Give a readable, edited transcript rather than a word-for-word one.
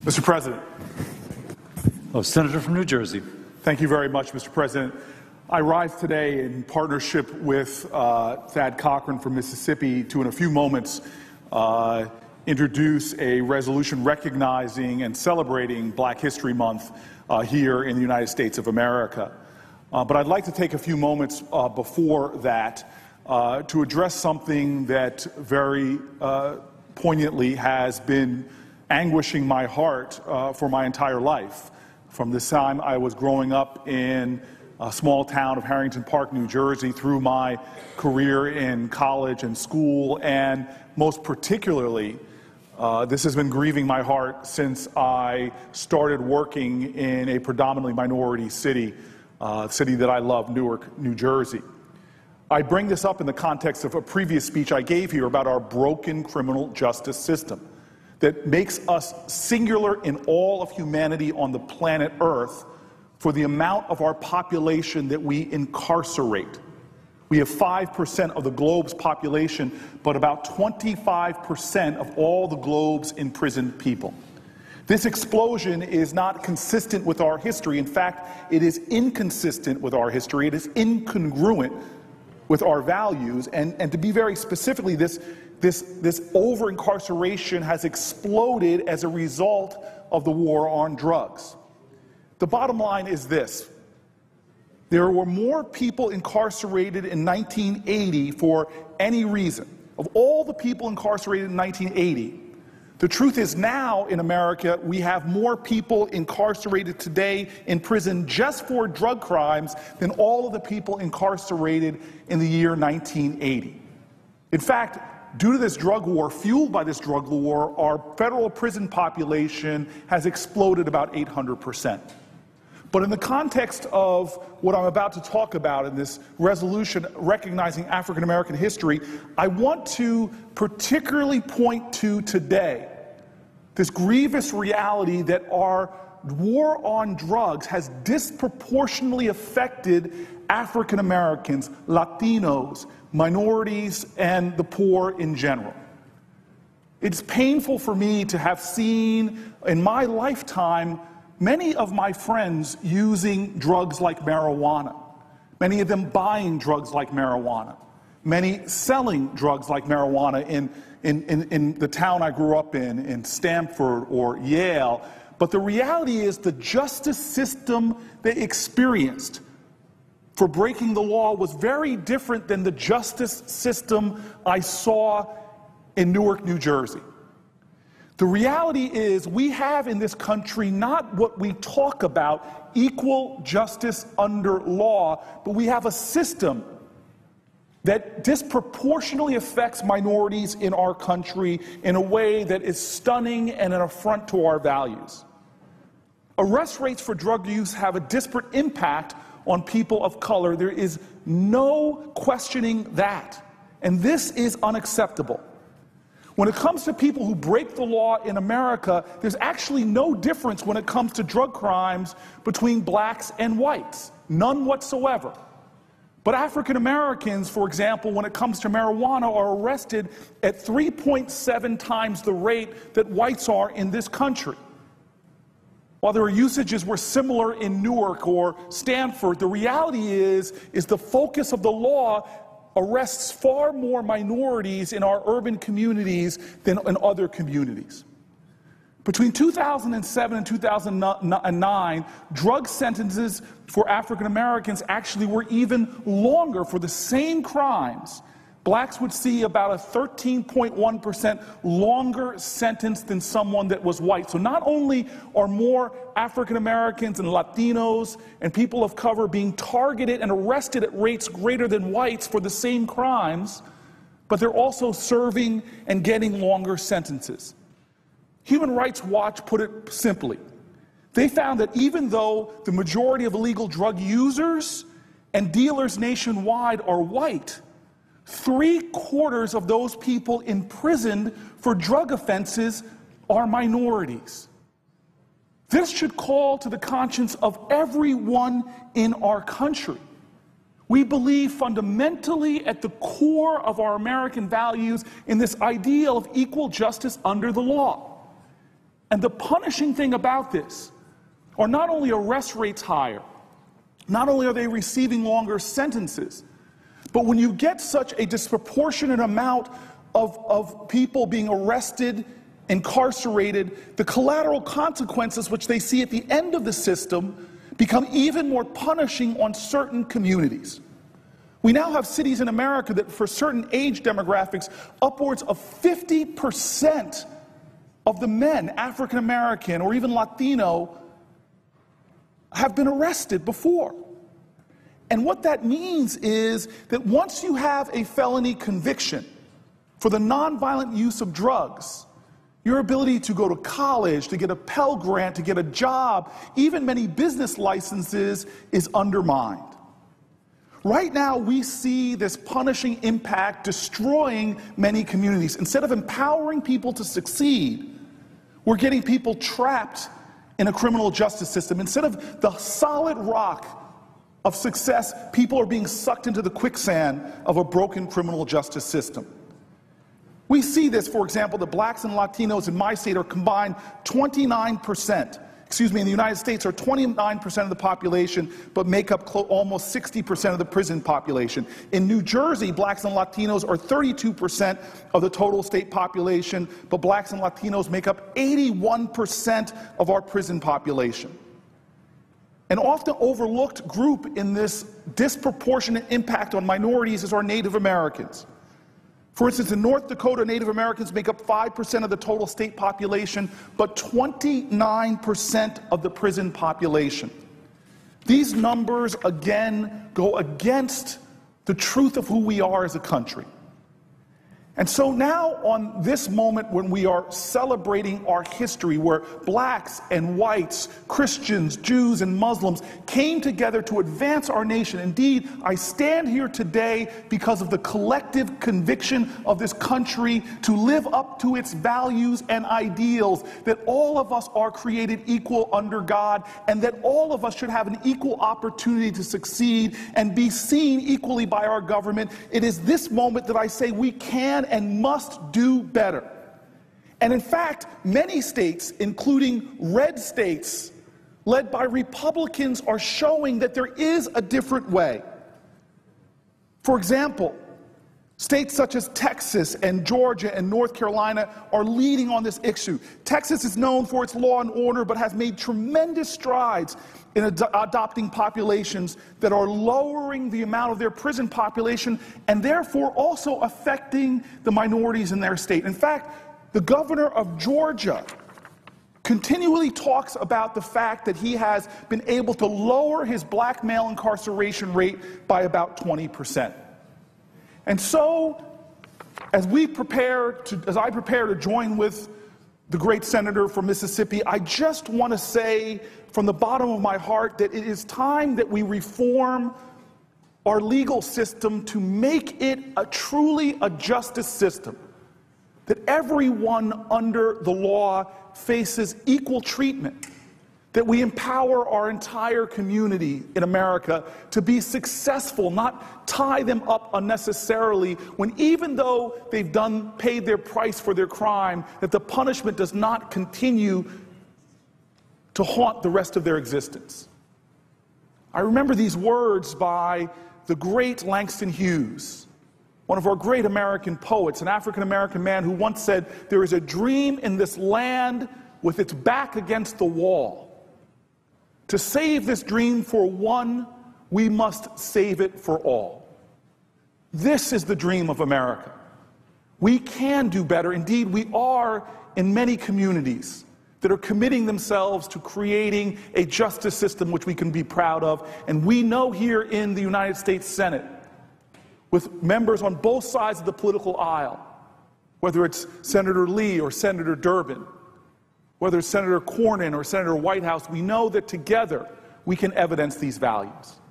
Mr. President. Senator from New Jersey. Thank you very much, Mr. President. I rise today in partnership with Thad Cochran from Mississippi to, in a few moments, introduce a resolution recognizing and celebrating Black History Month here in the United States of America. But I'd like to take a few moments before that to address something that very poignantly has been anguishing my heart for my entire life. From the time I was growing up in a small town of Harrington Park, New Jersey, through my career in college and school, and most particularly, this has been grieving my heart since I started working in a predominantly minority city, city that I love, Newark, New Jersey. I bring this up in the context of a previous speech I gave here about our broken criminal justice system that makes us singular in all of humanity on the planet Earth for the amount of our population that we incarcerate. We have 5% of the globe's population, but about 25% of all the globe's imprisoned people. This explosion is not consistent with our history. In fact, it is inconsistent with our history. It is incongruent with our values. And to be very specifically, this over-incarceration has exploded as a result of the war on drugs. The bottom line is this. There were more people incarcerated in 1980 for any reason. Of all the people incarcerated in 1980, the truth is now in America we have more people incarcerated today in prison just for drug crimes than all of the people incarcerated in the year 1980. In fact, due to this drug war, fueled by this drug war, our federal prison population has exploded about 800%. But in the context of what I'm about to talk about in this resolution recognizing African American history, I want to particularly point to today this grievous reality that our war on drugs has disproportionately affected African Americans, Latinos, minorities, and the poor in general. It's painful for me to have seen in my lifetime many of my friends using drugs like marijuana, many of them buying drugs like marijuana, many selling drugs like marijuana in the town I grew up in Stanford or Yale. But the reality is the justice system they experienced for breaking the law was very different than the justice system I saw in Newark, New Jersey. The reality is we have in this country not what we talk about, equal justice under law, but we have a system that disproportionately affects minorities in our country in a way that is stunning and an affront to our values. Arrest rates for drug use have a disparate impact on people of color. There is no questioning that. And this is unacceptable. When it comes to people who break the law in America, there's actually no difference when it comes to drug crimes between blacks and whites. None whatsoever. But African Americans, for example, when it comes to marijuana, are arrested at 3.7 times the rate that whites are in this country. While their usages were similar in Newark or Stanford, the reality is the focus of the law arrests far more minorities in our urban communities than in other communities. Between 2007 and 2009, drug sentences for African Americans actually were even longer for the same crimes. Blacks would see about a 13.1% longer sentence than someone that was white. So not only are more African Americans and Latinos and people of color being targeted and arrested at rates greater than whites for the same crimes, but they're also serving and getting longer sentences. Human Rights Watch put it simply. They found that even though the majority of illegal drug users and dealers nationwide are white, 3/4 of those people imprisoned for drug offenses are minorities. This should call to the conscience of everyone in our country. We believe fundamentally at the core of our American values in this ideal of equal justice under the law. And the punishing thing about this are not only arrest rates higher, not only are they receiving longer sentences, but when you get such a disproportionate amount of people being arrested, incarcerated, the collateral consequences which they see at the end of the system become even more punishing on certain communities. We now have cities in America that for certain age demographics, upwards of 50% of the men, African American or even Latino, have been arrested before. And what that means is that once you have a felony conviction for the nonviolent use of drugs, your ability to go to college, to get a Pell Grant, to get a job, even many business licenses is undermined. Right now, we see this punishing impact destroying many communities. Instead of empowering people to succeed, we're getting people trapped in a criminal justice system. Instead of the solid rock of success, people are being sucked into the quicksand of a broken criminal justice system. We see this, for example, that blacks and Latinos in my state are combined 29%. In the United States are 29% of the population, but make up almost 60% of the prison population. In New Jersey, blacks and Latinos are 32% of the total state population, but blacks and Latinos make up 81% of our prison population. An often overlooked group in this disproportionate impact on minorities is our Native Americans. For instance, in North Dakota, Native Americans make up 5% of the total state population, but 29% of the prison population. These numbers, again, go against the truth of who we are as a country. And so now, on this moment when we are celebrating our history, where blacks and whites, Christians, Jews, and Muslims came together to advance our nation. Indeed, I stand here today because of the collective conviction of this country to live up to its values and ideals, that all of us are created equal under God, and that all of us should have an equal opportunity to succeed and be seen equally by our government. It is this moment that I say we can and must do better. And in fact, many states, including red states, led by Republicans, are showing that there is a different way. For example, states such as Texas and Georgia and North Carolina are leading on this issue. Texas is known for its law and order, but has made tremendous strides in adopting populations that are lowering the amount of their prison population and therefore also affecting the minorities in their state. In fact, the governor of Georgia continually talks about the fact that he has been able to lower his black male incarceration rate by about 20%. And so, as I prepare to join with the great senator from Mississippi, I just want to say from the bottom of my heart that it is time that we reform our legal system to make it truly a justice system, that everyone under the law faces equal treatment, that we empower our entire community in America to be successful, not tie them up unnecessarily when, even though they've paid their price for their crime, that the punishment does not continue to haunt the rest of their existence. I remember these words by the great Langston Hughes, one of our great American poets, an African-American man who once said, "There is a dream in this land with its back against the wall. To save this dream for one, we must save it for all." This is the dream of America. We can do better. Indeed, we are in many communities that are committing themselves to creating a justice system which we can be proud of. And we know here in the United States Senate, with members on both sides of the political aisle, whether it's Senator Lee or Senator Durbin, whether it's Senator Cornyn or Senator Whitehouse, we know that together we can evidence these values.